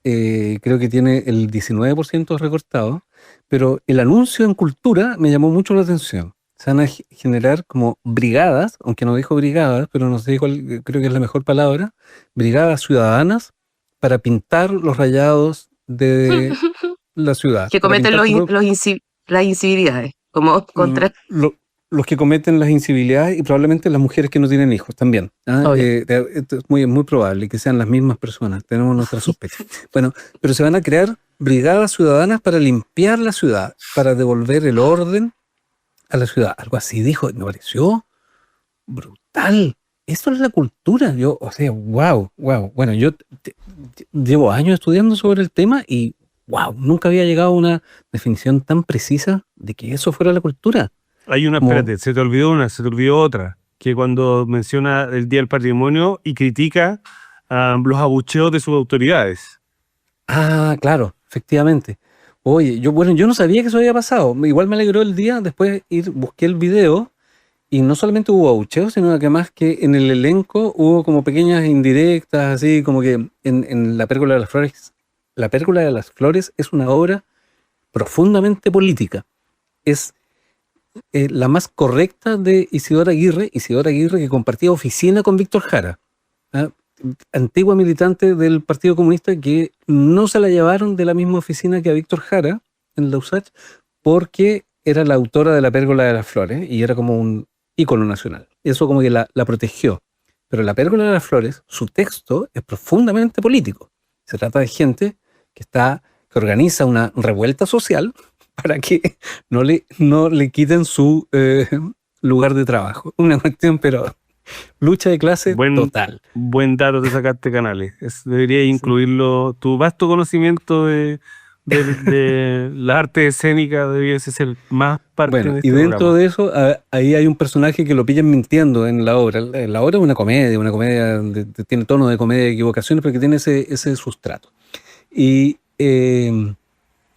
creo que tiene el 19% recortado, pero el anuncio en cultura me llamó mucho la atención. Se van a generar como brigadas, aunque no dijo brigadas, pero no sé cuál, creo que es la mejor palabra, brigadas ciudadanas para pintar los rayados de la ciudad. Que para cometen pintar las incivilidades, como contra... los que cometen las incivilidades y probablemente las mujeres que no tienen hijos también. Obvio. Esto es muy probable que sean las mismas personas, tenemos nuestras sospechas. Bueno, pero se van a crear brigadas ciudadanas para limpiar la ciudad, para devolver el orden a la ciudad. Algo así dijo, me pareció brutal. Eso es la cultura. O sea, wow. Bueno, yo llevo años estudiando sobre el tema y wow, nunca había llegado a una definición tan precisa de que eso fuera la cultura. Hay una, Como- espérate, se te olvidó otra, que cuando menciona el Día del Patrimonio y critica los abucheos de sus autoridades. Ah, claro, efectivamente. Oye, yo no sabía que eso había pasado. Igual me alegró el día, después busqué el video y no solamente hubo abucheos, sino que además que en el elenco hubo como pequeñas indirectas, así como que en La Pérgola de las Flores. La Pérgola de las Flores es una obra profundamente política. Es la más correcta de Isidora Aguirre que compartía oficina con Víctor Jara, ¿ah? Antigua militante del Partido Comunista que no se la llevaron de la misma oficina que a Víctor Jara en la USACH porque era la autora de La Pérgola de las Flores y era como un ícono nacional. Eso como que la protegió. Pero La Pérgola de las Flores, su texto es profundamente político. Se trata de gente que organiza una revuelta social para que no le quiten su lugar de trabajo. Una cuestión, pero lucha de clase total. Buen dato de sacaste canales. Debería incluirlo. Tu vasto conocimiento de la arte escénica debiese ser más parte Bueno, de este y dentro programa. de eso, ahí hay un personaje que lo pillan mintiendo en la obra. La obra es una comedia tiene tono de comedia de equivocaciones, pero que tiene ese sustrato. Y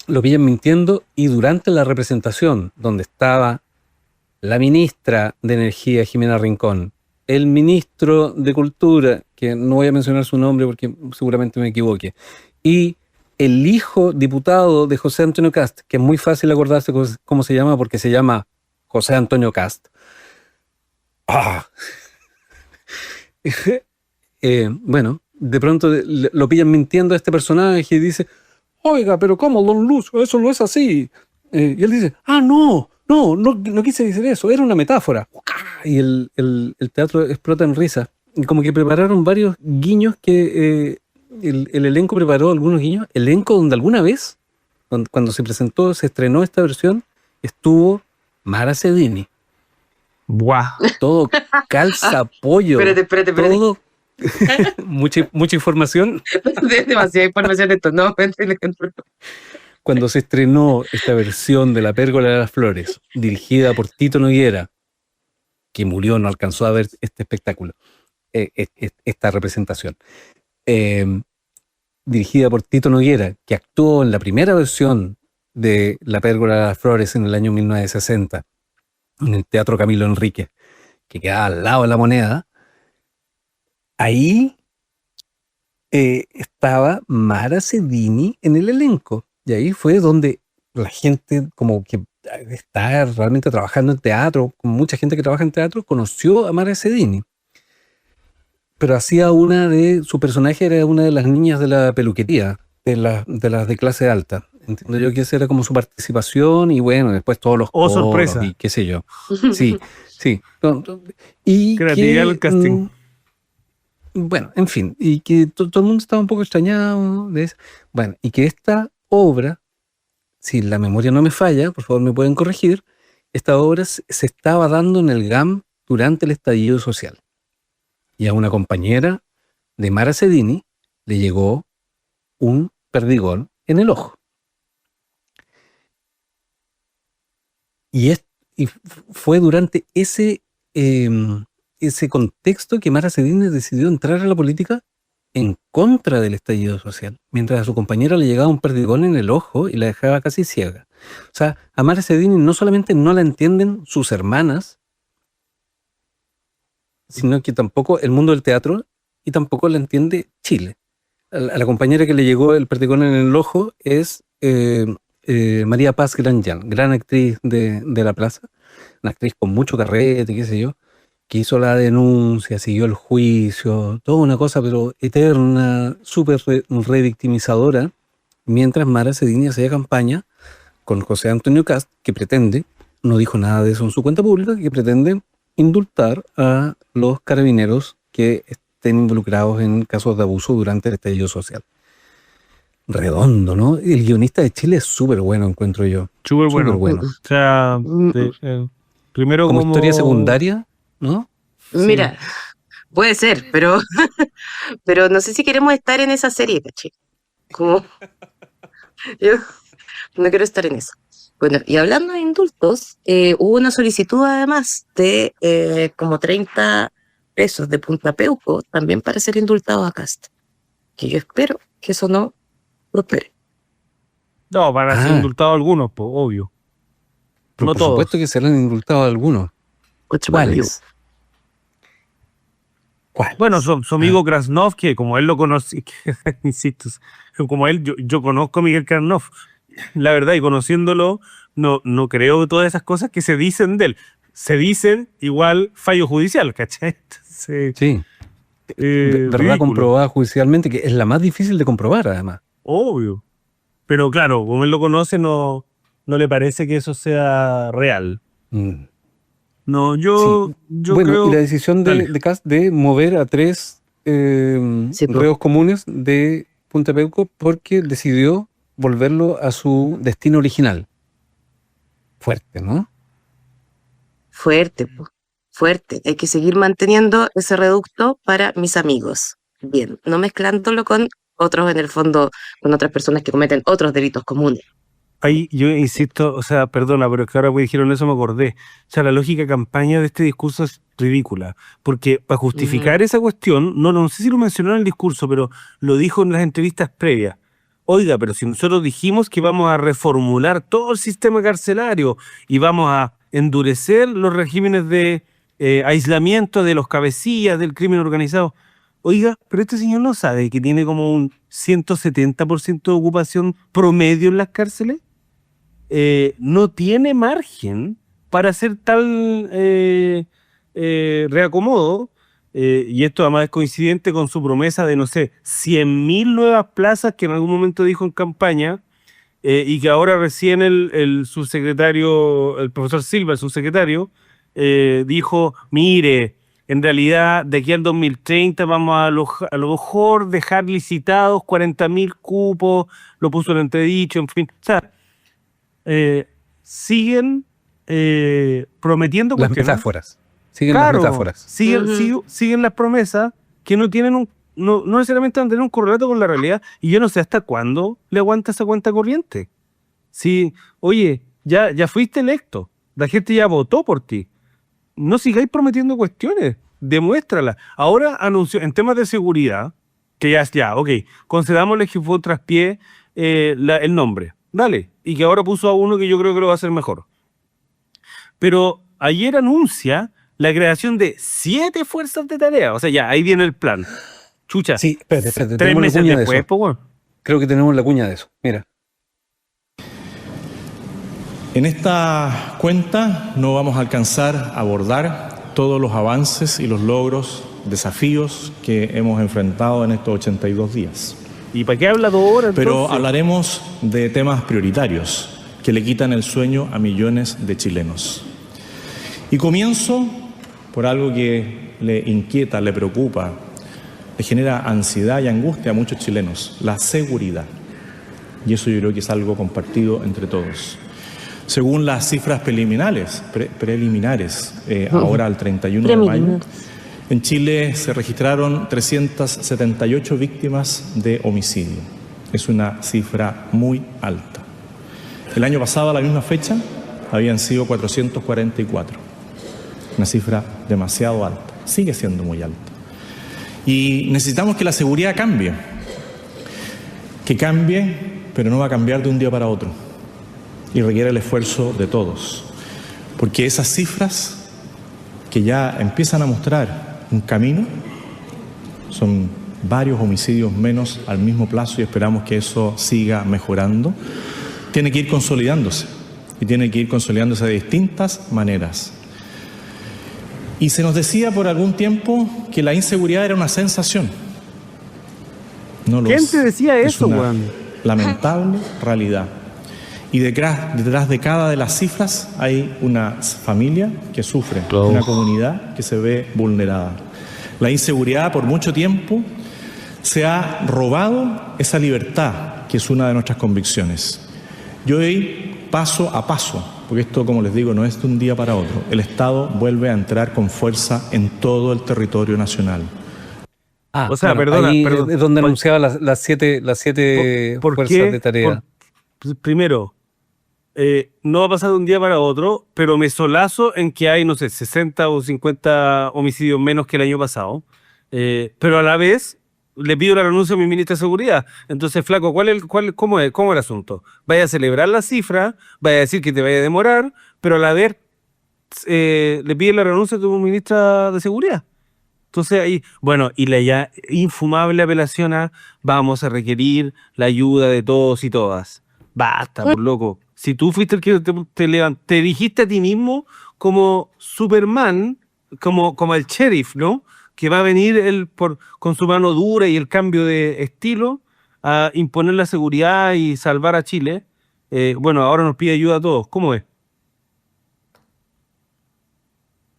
lo pillan mintiendo y durante la representación donde estaba la ministra de Energía, Jimena Rincón, el ministro de Cultura, que no voy a mencionar su nombre porque seguramente me equivoque, y el hijo diputado de José Antonio Kast, que es muy fácil acordarse cómo se llama porque se llama José Antonio Kast. ¡Ah! Bueno, de pronto lo pillan mintiendo a este personaje y dice, oiga, pero ¿cómo, don Lucio? Eso no es así. Y él dice, no quise decir eso, era una metáfora. Y el teatro explota en risa. Y como que prepararon varios guiños que el elenco preparó algunos guiños. Elenco donde alguna vez, cuando se estrenó esta versión, estuvo Mara Sedini. ¡Buah! Todo calza pollo. Espérate. Todo. mucha información. Es demasiada información esto, ¿no? Cuando se estrenó esta versión de La Pérgola de las Flores, dirigida por Tito Noguera, que murió, no alcanzó a ver este espectáculo, esta representación, dirigida por Tito Noguera, que actuó en la primera versión de La Pérgola de las Flores en el año 1960, en el Teatro Camilo Enríquez, que quedaba al lado de la Moneda. Ahí estaba Mara Sedini en el elenco. Y ahí fue donde la gente, como que está realmente trabajando en teatro, con mucha gente que trabaja en teatro, conoció a Mara Sedini. Pero su personaje era una de las niñas de la peluquería, de las de clase alta. Entiendo yo que esa era como su participación, y bueno, después todos los coros sorpresa. y qué sé yo. Sí. Y creatividad del casting. Bueno, en fin, y que todo el mundo estaba un poco extrañado de eso. Bueno, y que esta obra, si la memoria no me falla, por favor me pueden corregir, esta obra se estaba dando en el GAM durante el estallido social. Y a una compañera de Mara Sedini le llegó un perdigón en el ojo. Y fue durante ese contexto que Mara Sedini decidió entrar a la política en contra del estallido social, mientras a su compañera le llegaba un perdigón en el ojo y la dejaba casi ciega. O sea, a Mara Sedini no solamente no la entienden sus hermanas, sino que tampoco el mundo del teatro, y tampoco la entiende Chile. A la compañera que le llegó el perdigón en el ojo es María Paz Granjan, gran actriz de la plaza, una actriz con mucho carrete, qué sé yo, que hizo la denuncia, siguió el juicio, toda una cosa pero eterna, súper revictimizadora, mientras Mara Sedini hacía campaña con José Antonio Kast, que pretende, no dijo nada de eso en su cuenta pública, que pretende indultar a los carabineros que estén involucrados en casos de abuso durante el estallido social. Redondo, ¿no? El guionista de Chile es súper bueno, encuentro yo. Súper bueno. Bueno. O sea, primero como historia secundaria, ¿no? Mira, puede ser, pero no sé si queremos estar en esa serie, ¿cachai? Como yo no quiero estar en eso. Bueno, y hablando de indultos, hubo una solicitud además de como 30 presos de Punta Peuco también para ser indultados a Kast. Que yo espero que eso no prospere. No, van a ser indultados algunos, pues, obvio. Pero no por todos. supuesto que serán indultados algunos. ¿Cuáles? Bueno, su amigo Krasnov, que como él lo conoce, insisto, como él, yo conozco a Miguel Krasnov, la verdad, y conociéndolo, no creo todas esas cosas que se dicen de él. Se dicen igual fallo judicial, ¿cachai? Entonces, sí. Verdad ridículo. comprobada judicialmente, que es la más difícil de comprobar, además. Obvio. Pero claro, como él lo conoce, no le parece que eso sea real. No, yo bueno, creo... y la decisión de Kast de mover a 3 reos comunes de Punta Peuco porque decidió volverlo a su destino original. Fuerte, ¿no? Fuerte. Hay que seguir manteniendo ese reducto para mis amigos. Bien, no mezclándolo con otros, en el fondo, con otras personas que cometen otros delitos comunes. Ahí yo insisto, o sea, perdona, pero es que ahora que dijeron eso me acordé. O sea, la lógica campaña de este discurso es ridícula. Porque para justificar esa cuestión, no sé si lo mencionó en el discurso, pero lo dijo en las entrevistas previas. Oiga, pero si nosotros dijimos que vamos a reformular todo el sistema carcelario y vamos a endurecer los regímenes de aislamiento de los cabecillas del crimen organizado. Oiga, pero este señor no sabe que tiene como un 170% de ocupación promedio en las cárceles. No tiene margen para hacer tal reacomodo. Y esto además es coincidente con su promesa de, no sé, 100.000 nuevas plazas que en algún momento dijo en campaña, y que ahora recién el subsecretario, el profesor Silva, el subsecretario, dijo, mire, en realidad de aquí al 2030 vamos a lo mejor dejar licitados 40.000 cupos, lo puso en entredicho, en fin. O sea, siguen prometiendo Las cuestiones. metáforas. Siguen Claro, las metáforas. siguen las promesas que no tienen no necesariamente van a tener un correlato con la realidad, y yo no sé hasta cuándo le aguanta esa cuenta corriente. Si, oye, ya fuiste electo, la gente ya votó por ti, no sigáis prometiendo cuestiones, demuéstralas. Ahora anunció, en temas de seguridad, que ok, concedámosle que fue un traspié el nombre, dale, y que ahora puso a uno que yo creo que lo va a hacer mejor. Pero ayer anuncia la creación de 7 fuerzas de tarea, o sea, ya, ahí viene el plan. Chucha, Sí, espérate. 3 meses después, pues bueno. Creo que tenemos la cuña de eso. Mira. En esta cuenta no vamos a alcanzar a abordar todos los avances y los logros, desafíos que hemos enfrentado en estos 82 días. ¿Y para qué habla 2 horas? Pero entonces? hablaremos de temas prioritarios que le quitan el sueño a millones de chilenos. Y comienzo por algo que le inquieta, le preocupa, le genera ansiedad y angustia a muchos chilenos: la seguridad. Y eso yo creo que es algo compartido entre todos. Según las cifras preliminares, ahora al 31 de mayo, en Chile se registraron 378 víctimas de homicidio. Es una cifra muy alta. El año pasado, a la misma fecha, habían sido 444. Una cifra demasiado alta. Sigue siendo muy alta. Y necesitamos que la seguridad cambie. Que cambie, pero no va a cambiar de un día para otro. Y requiere el esfuerzo de todos. Porque esas cifras que ya empiezan a mostrar un camino, son varios homicidios menos al mismo plazo, y esperamos que eso siga mejorando, tiene que ir consolidándose. Y tiene que ir consolidándose de distintas maneras. Y se nos decía por algún tiempo que la inseguridad era una sensación. No lo es. ¿Quién te decía eso, Es una weón? lamentable realidad. Y detrás de cada de las cifras hay una familia que sufre, una comunidad que se ve vulnerada. La inseguridad por mucho tiempo se ha robado esa libertad, que es una de nuestras convicciones. Y hoy, paso a paso, porque esto, como les digo, no es de un día para otro, el Estado vuelve a entrar con fuerza en todo el territorio nacional. O sea, perdona. Es donde anunciaba las siete ¿Por fuerzas qué? de tarea. Primero, no va a pasar de un día para otro, pero me solazo en que hay, no sé, 60 o 50 homicidios menos que el año pasado. Pero a la vez le pido la renuncia a mi ministra de Seguridad. Entonces, flaco, ¿cómo es el asunto? Vaya a celebrar la cifra, vaya a decir que te vaya a demorar, pero a la vez le pide la renuncia a tu ministra de Seguridad. Entonces ahí, bueno, y la ya infumable apelación a vamos a requerir la ayuda de todos y todas. Basta, por loco. Si tú fuiste el que te dijiste a ti mismo como Superman, como el sheriff, ¿no? Que va a venir él con su mano dura y el cambio de estilo a imponer la seguridad y salvar a Chile. Bueno, ahora nos pide ayuda a todos. ¿Cómo es?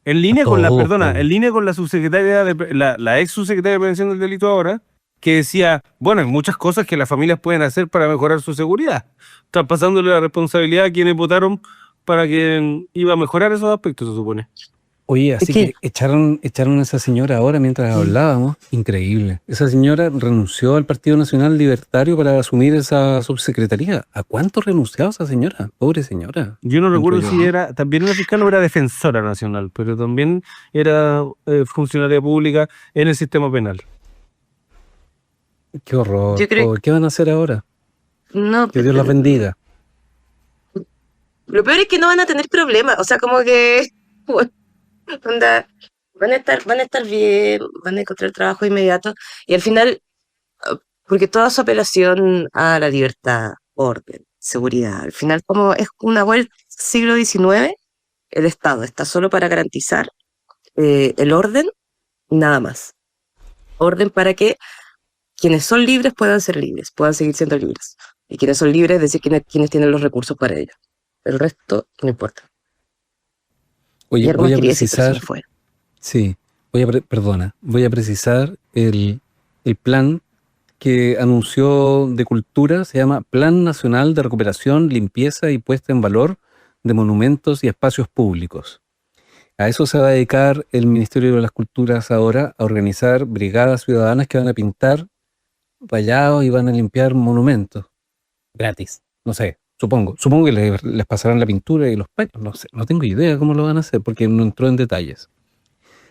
En línea con la subsecretaria la ex subsecretaria de Prevención del Delito ahora, que decía, bueno, hay muchas cosas que las familias pueden hacer para mejorar su seguridad. Están pasándole la responsabilidad a quienes votaron para que iba a mejorar esos aspectos, se supone. Oye, así que echaron a esa señora ahora mientras hablábamos. Increíble. Esa señora renunció al Partido Nacional Libertario para asumir esa subsecretaría. ¿A cuánto renunciaba esa señora? Pobre señora. Yo no recuerdo si también era fiscal o era defensora nacional, pero también era funcionaria pública en el sistema penal. Qué horror. Yo creo- ¿Qué van a hacer ahora? No, Que Dios las bendiga. lo peor es que no van a tener problemas. O sea, como que... bueno, Onda, van a estar bien, van a encontrar trabajo inmediato y al final, porque toda su apelación a la libertad, orden, seguridad, al final como es una vuelta siglo XIX, el Estado está solo para garantizar el orden, nada más. Orden para que quienes son libres puedan ser libres, puedan seguir siendo libres. Y quienes son libres, es decir, quienes tienen los recursos para ello. El resto no importa. Y Oye, algo voy más a quería decir, pero se me precisar, fue. sí, voy a precisar el plan que anunció de Cultura, se llama Plan Nacional de Recuperación, Limpieza y Puesta en Valor de Monumentos y Espacios Públicos. A eso se va a dedicar el Ministerio de las Culturas ahora, a organizar brigadas ciudadanas que van a pintar rayados y van a limpiar monumentos. Gratis, no sé, supongo que les pasarán la pintura y los paños, no sé, no tengo idea cómo lo van a hacer porque no entró en detalles.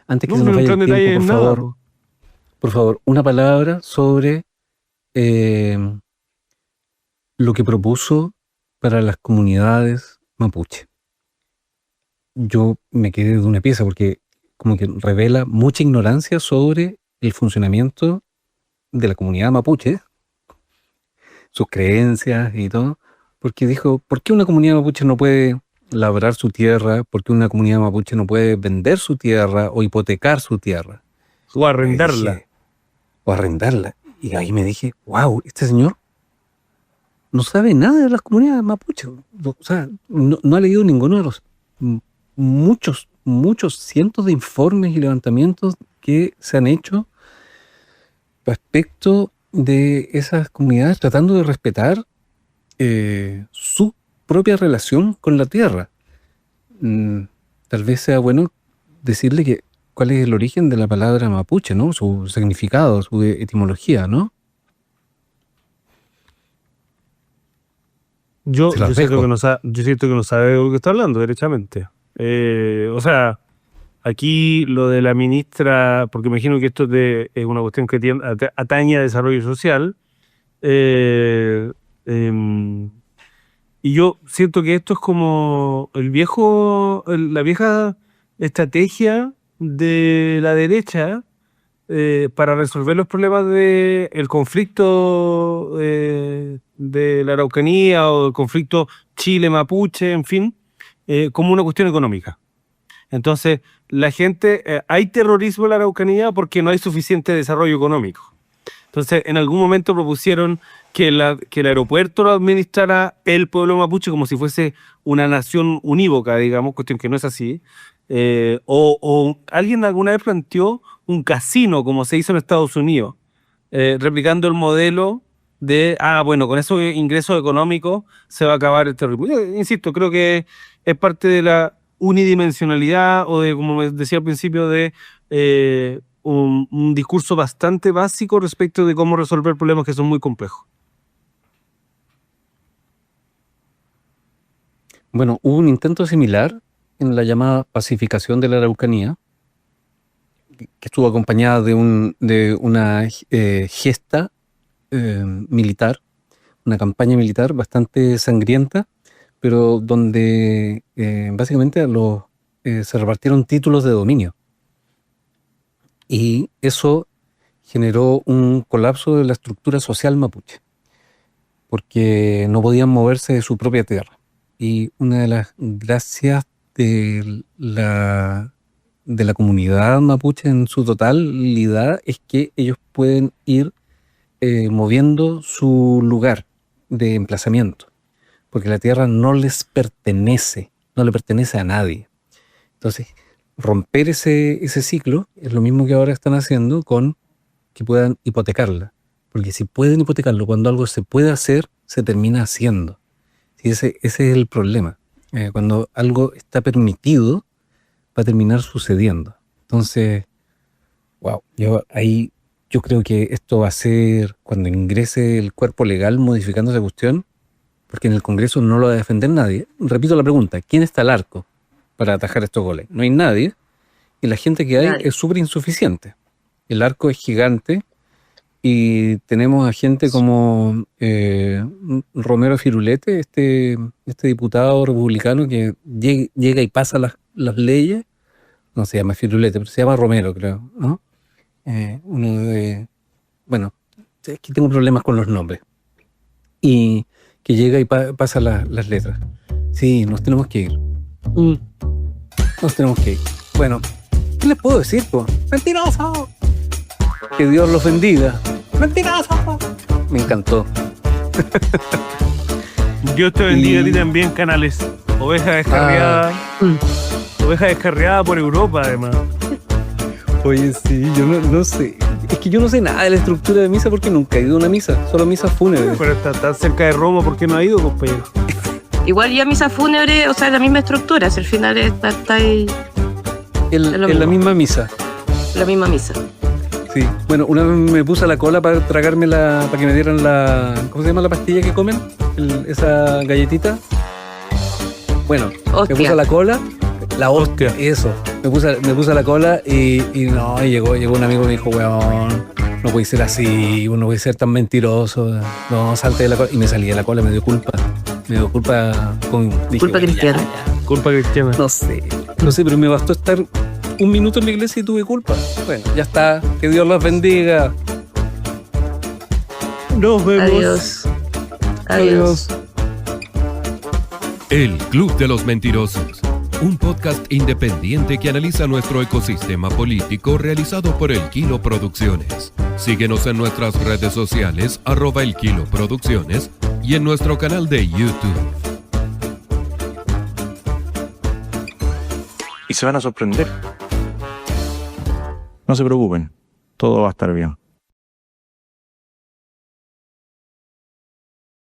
Antes que No, se no nos vaya entró en el detalle tiempo, en nada. por favor, una palabra sobre lo que propuso para las comunidades mapuche. Yo me quedé de una pieza porque como que revela mucha ignorancia sobre el funcionamiento de la comunidad mapuche, sus creencias y todo, porque dijo, ¿por qué una comunidad mapuche no puede labrar su tierra? ¿Por qué una comunidad mapuche no puede vender su tierra o hipotecar su tierra? O Ahí arrendarla. dije, o arrendarla. Y ahí me dije, wow, este señor no sabe nada de las comunidades mapuche. O sea, no ha leído ninguno de los muchos cientos de informes y levantamientos que se han hecho respecto de esas comunidades tratando de respetar su propia relación con la tierra. Tal vez sea bueno decirle que cuál es el origen de la palabra mapuche, ¿no? Su significado, su etimología, ¿no? Yo, Se yo las siento que dejo. no sabe, yo siento que no sabe de lo que está hablando, derechamente. O sea, aquí lo de la ministra, porque imagino que esto es una cuestión que atañe a desarrollo social, eh, em, y yo siento que esto es como la vieja estrategia de la derecha para resolver los problemas del conflicto de la Araucanía o el conflicto Chile-Mapuche, en fin, como una cuestión económica. Entonces, la gente, hay terrorismo en la Araucanía porque no hay suficiente desarrollo económico. Entonces, en algún momento propusieron que el aeropuerto lo administrara el pueblo mapuche como si fuese una nación unívoca, digamos, cuestión que no es así. O alguien alguna vez planteó un casino como se hizo en Estados Unidos, replicando el modelo de, bueno, con esos ingresos económicos se va a acabar el terrorismo. Yo, insisto, creo que es parte de la unidimensionalidad o de, como me decía al principio, de un discurso bastante básico respecto de cómo resolver problemas que son muy complejos. Bueno, hubo un intento similar en la llamada pacificación de la Araucanía, que estuvo acompañada de una gesta militar, una campaña militar bastante sangrienta, pero donde básicamente se repartieron títulos de dominio. Y eso generó un colapso de la estructura social mapuche, porque no podían moverse de su propia tierra. Y una de las gracias de la comunidad mapuche en su totalidad es que ellos pueden ir moviendo su lugar de emplazamiento, porque la tierra no les pertenece, no le pertenece a nadie. Entonces, romper ese ciclo es lo mismo que ahora están haciendo con que puedan hipotecarla, porque si pueden hipotecarlo, cuando algo se puede hacer, se termina haciendo. Y ese es el problema. Cuando algo está permitido, va a terminar sucediendo. Entonces, wow, yo creo que esto va a ser cuando ingrese el cuerpo legal modificando esa cuestión, porque en el Congreso no lo va a defender nadie. Repito la pregunta, ¿quién está al arco para atajar estos goles? No hay nadie, y la gente que hay Nadie. es súper insuficiente. El arco es gigante, y tenemos a gente como Romero Firulete, este diputado republicano que llega y pasa las leyes, no se llama Firulete, pero se llama Romero, creo, ¿no? Bueno, es que tengo problemas con los nombres. Y que llega y pasa las letras. Sí, nos tenemos que ir. Nos tenemos que ir. Bueno, ¿qué les puedo decir, po? ¡Mentiroso! Que Dios los bendiga. ¡Mentiroso! Me encantó. Dios te bendiga a ti también, Canales. Oveja descarriada. Oveja descarriada por Europa, además. Oye, sí, yo no sé. Es que yo no sé nada de la estructura de misa porque nunca he ido a una misa. Solo misas fúnebres. Pero está tan cerca de Roma, ¿por qué no ha ido, compañero? Igual ya misa fúnebre, o sea, la misma estructura, si al final está ahí En la misma misa. la misma misa. Sí. Bueno, una vez me puse a la cola para tragarme para que me dieran ¿cómo se llama la pastilla que comen? Esa galletita. Bueno, Hostia. me puse a la cola. La hostia, eso. Me puse a la cola y llegó un amigo y me dijo, weón, no puede ser así, no puede ser tan mentiroso. No, salte de la cola. Y me salí de la cola, me dio culpa. Dije, Culpa bueno, cristiana. Culpa cristiana. No sé, pero me bastó estar un minuto en la iglesia y tuve culpa. Bueno, ya está. Que Dios los bendiga. Nos vemos. Adiós. El Club de los Mentirosos, un podcast independiente que analiza nuestro ecosistema político realizado por El Kilo Producciones. Síguenos en nuestras redes sociales, @El Kilo Producciones, y en nuestro canal de YouTube. Y se van a sorprender. No se preocupen, todo va a estar bien.